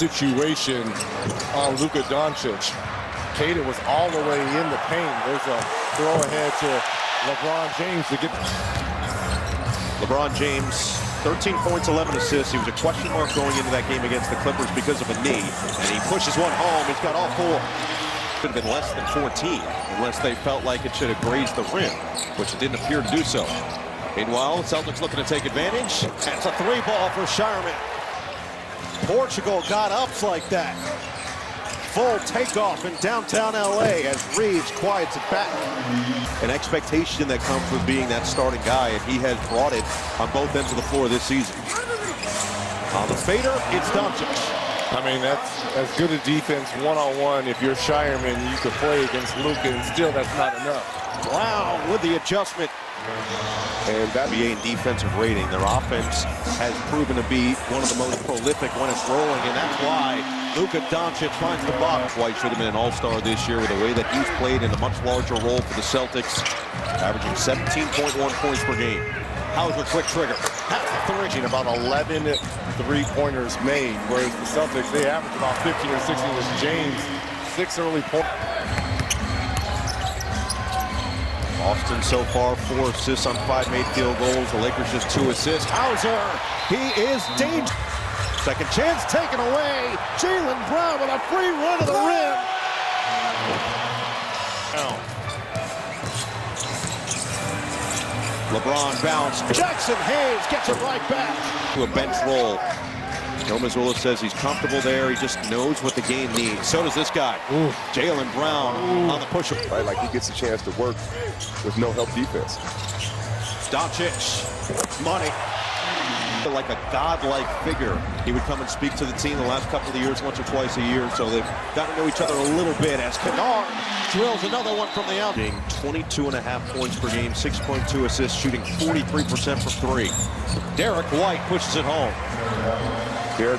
situation on Luka Doncic. Kata was all the way in the paint. There's a throw ahead to LeBron James to get. LeBron James, 13 points, 11 assists. He was a question mark going into that game against the Clippers because of a knee, and he pushes one home. He's got all four. Could have been less than 14 unless they felt like it should have grazed the rim, which it didn't appear to do so. Meanwhile, Celtics looking to take advantage. That's a three ball for Shireman. Portugal got ups like that. Full takeoff in downtown LA as Reeves quiets it back. An expectation that comes with being that starting guy, and he has brought it on both ends of the floor this season. On the fader, it's Doncic. I mean, that's as good a defense one-on-one. If you're Shireman, you could play against Luka, and still that's not enough. Brown with the adjustment. And that NBA defensive rating, their offense has proven to be one of the most prolific when it's rolling, and that's why Luka Doncic finds the box. White should have been an all-star this year with the way that he's played in a much larger role for the Celtics, averaging 17.1 points per game. Hauser quick trigger. Averaging about 11 three-pointers made, whereas the Celtics, they average about 15 or 16 with James. 6 early points. Austin so far 4 assists on 5 made field goals. The Lakers just 2 assists. Hauser, he is dangerous. Second chance taken away. Jaylen Brown with a free run to the rim. LeBron bounce. Jackson Hayes gets it right back. To a bench roll. Joe Mazzulla says he's comfortable there. He just knows what the game needs. So does this guy. Jaylen Brown on the push. Right, like he gets a chance to work with no help defense. Doncic, money. Like a godlike figure. He would come and speak to the team the last couple of years, once or twice a year, so they've got to know each other a little bit as Kennard drills another one from the out. 22.5 points per game, 6.2 assists, shooting 43% from 3. Derek White pushes it home. Here.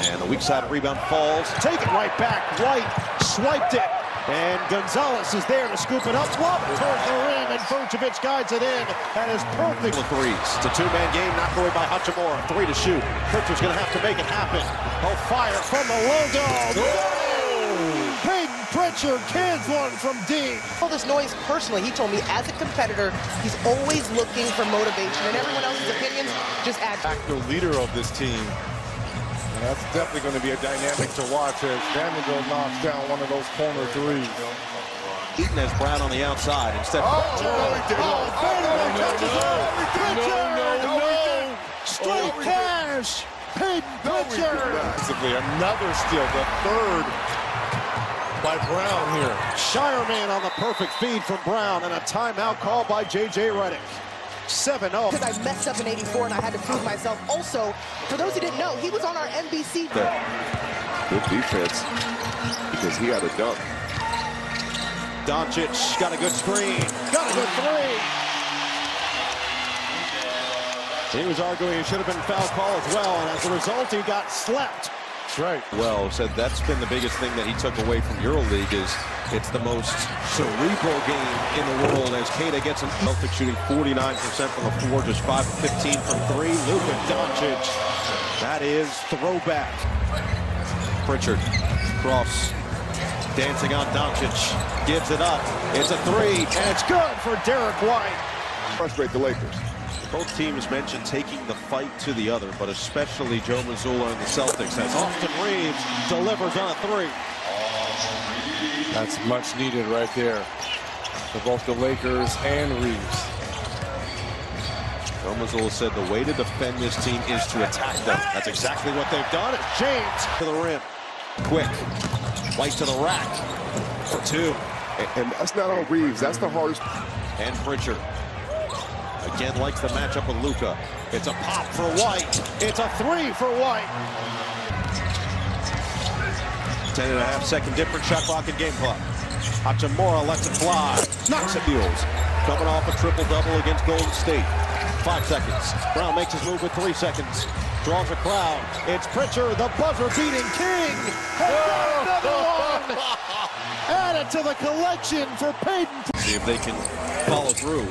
And the weak side rebound falls. Take it right back. White swiped it. And Gonzalez is there to scoop it up. Flop towards the rim, and Vucevic guides it in. That is perfect. Threes. It's a 2-man game knocked away by Hachimura. 3 to shoot. Pritchard's going to have to make it happen. Oh, fire from the logo. Peyton Pritchard cans one from deep. All this noise personally, he told me as a competitor, he's always looking for motivation, and everyone else's opinions just add. Factor leader of this team. And that's definitely going to be a dynamic to watch as Vanderbilt knocks down one of those corner threes. Eaton has Brown on the outside instead. No. Straight cash. Peyton Pritchard. Basically another steal, the third by Brown here. Shireman on the perfect feed from Brown, and a timeout called by J.J. Redick. 7-0. Because I messed up in '84 and I had to prove myself. Also, for those who didn't know, he was on our NBC. Good defense because he had a dunk. Doncic got a good screen. Got a good 3. He was arguing he should have been foul call as well, and as a result, he got slept. That's right. Well, said that's been the biggest thing that he took away from EuroLeague is it's the most cerebral game in the world as Kata gets him. Celtics shooting 49% from the floor, just 5 of 15 from 3. Luka Doncic, that is throwback. Pritchard, cross, dancing on Doncic, gives it up. It's a 3, and it's good for Derek White. Frustrate the Lakers. Both teams mentioned taking the fight to the other, but especially Joe Mazzulla and the Celtics as Austin Reeves delivers on a 3. That's much needed right there for both the Lakers and Reeves. Joe Mazzulla said the way to defend this team is to attack them. That's exactly what they've done. It's James to the rim. Quick. White to the rack for 2. And that's not on Reeves. That's the hardest. And Pritchard. Again, likes the matchup with Luka. It's a pop for White. It's a 3 for White. 10.5-second difference, shot clock and game clock. Hachimura lets it fly. Knocks it deals. Coming off a triple-double against Golden State. 5 seconds. Brown makes his move with 3 seconds. Draws a crowd. It's Pritchard, the buzzer-beating king. Another one. Added to the collection for Peyton. See if they can follow through.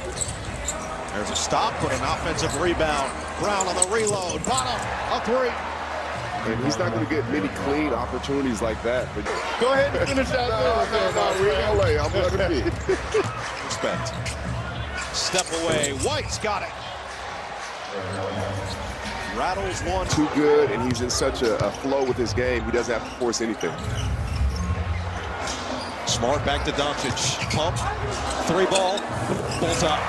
There's a stop, but an offensive rebound. Brown on the reload. Bottom, a 3. And he's not going to get many clean opportunities like that. But Go ahead and finish that. no, we're in LA. I'm going to be. Respect. Step away. White's got it. Rattles one. Too good, and he's in such a flow with his game. He doesn't have to force anything. Smart back to Doncic. Pump. 3-ball. Pulls up.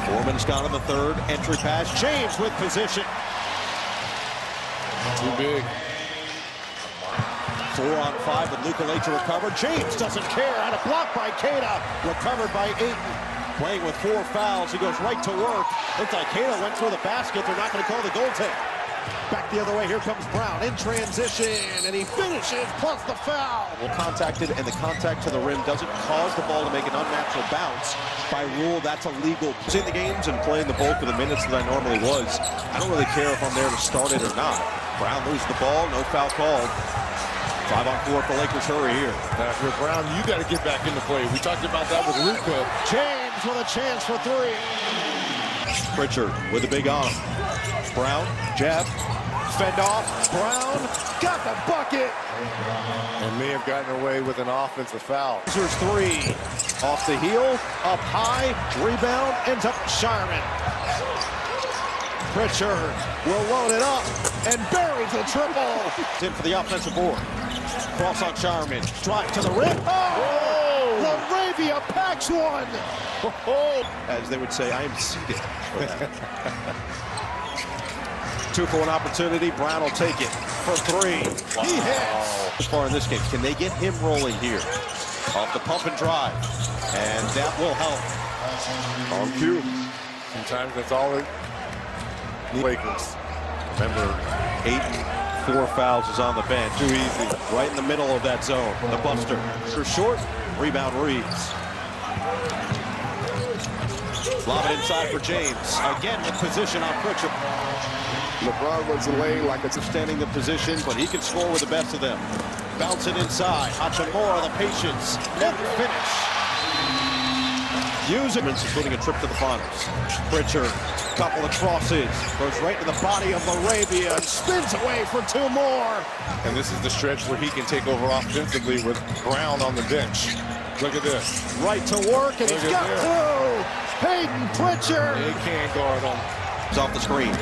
Foreman's got in the third. Entry pass. James with position. Too big. 4-on-5 with Luka late to recover. James doesn't care. Had a block by Keita. Recovered by Ayton. Playing with 4 fouls. He goes right to work. Looks like Keita went through the basket. They're not going to call the goaltend. Back the other way. Here comes Brown in transition. And he finishes plus the foul. Well contacted, and the contact to the rim doesn't cause the ball to make an unnatural bounce. By rule, that's illegal. In the games and playing the bulk of the minutes that I normally was, I don't really care if I'm there to start it or not. Brown loses the ball. No foul called. 5-on-4 for Lakers. Hurry here. Now, if you're Brown, you got to get back into play. We talked about that with Luka. James with a chance for 3. Pritchard with a big arm. Brown, jab, fend off. Brown got the bucket. And may have gotten away with an offensive foul. There's 3. Off the heel, up high, rebound, ends up Shireman. Pritchard will load it up and buries the triple. In for the offensive board. Cross on Shireman. Drive to the rim. Oh! Laravia packs one. As they would say, I am seated for that. 2 for 1 opportunity. Brown will take it for 3. Wow. He hits. As far in this game, can they get him rolling here? Off the pump and drive. And that will help. On cue. Sometimes that's all it needs. Lakers. Remember, Ayton, 4 fouls, is on the bench. Too easy. Right in the middle of that zone. The buster. For short. Rebound Reeves. Lob it inside for James. Again with position on Pritchard. LeBron runs the lane like it's Understanding the position, but he can score with the best of them. Bounce it inside. Hachimura, the patience. And the finish. Use it. Including a trip to the finals. Pritchard, couple of crosses. Goes right to the body of Laravia and spins away for 2 more. And this is the stretch where he can take over offensively with Brown on the bench. Look at this. Right to work, and he's got 2. Peyton Pritchard. He can't guard him. He's off the screen.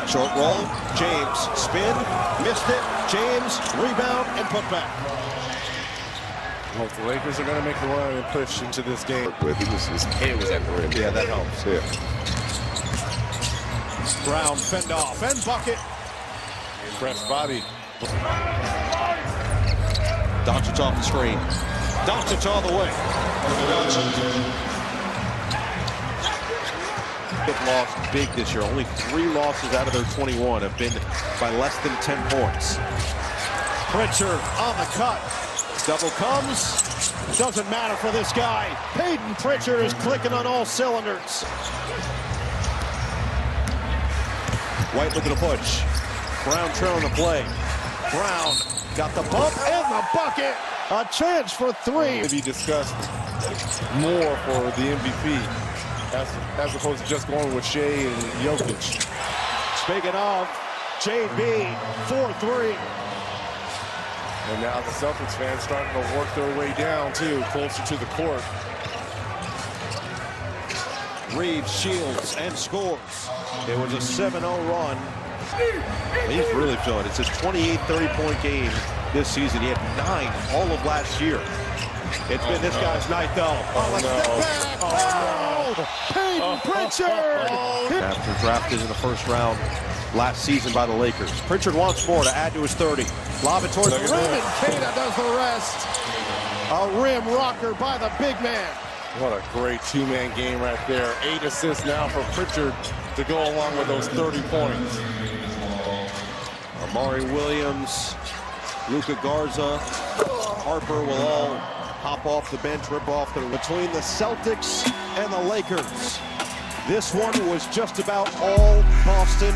Short roll. James. Spin. Missed it. James. Rebound and put back. Well, the Lakers are going to make the run and push into this game. his head was at the rim. Yeah, that helps. Yeah. Brown fend off and bucket. Press body. Doncic off the screen. Doncic all the way. They've lost big this year. Only 3 losses out of their 21 have been by less than 10 points. Pritchard on the cut. Double comes. Doesn't matter for this guy. Peyton Pritchard is clicking on all cylinders. White looking to push. Brown trailing the play. Brown got the bump and the bucket. A chance for 3. To be discussed more for the MVP as opposed to just going with Shea and Jokic. Speaking of, JB, 4-3. And now the Celtics fans starting to work their way down, too, closer to the court. Reeves shields and scores. It was a 7-0 run. He's really feeling it. It's his 28th 30-point game this season. He had 9 all of last year. It's been this guy's night, though. Oh, step back. Peyton Pritchard. After drafted in the first round last season by the Lakers. Pritchard wants more to add to his 30. Lob it towards the rim, and Keita does the rest. A rim rocker by the big man. What a great 2-man game right there. 8 assists now for Pritchard to go along with those 30 points. Amari Williams, Luka Garza, Harper will all hop off the bench, rip off between the Celtics and the Lakers. This one was just about all Boston.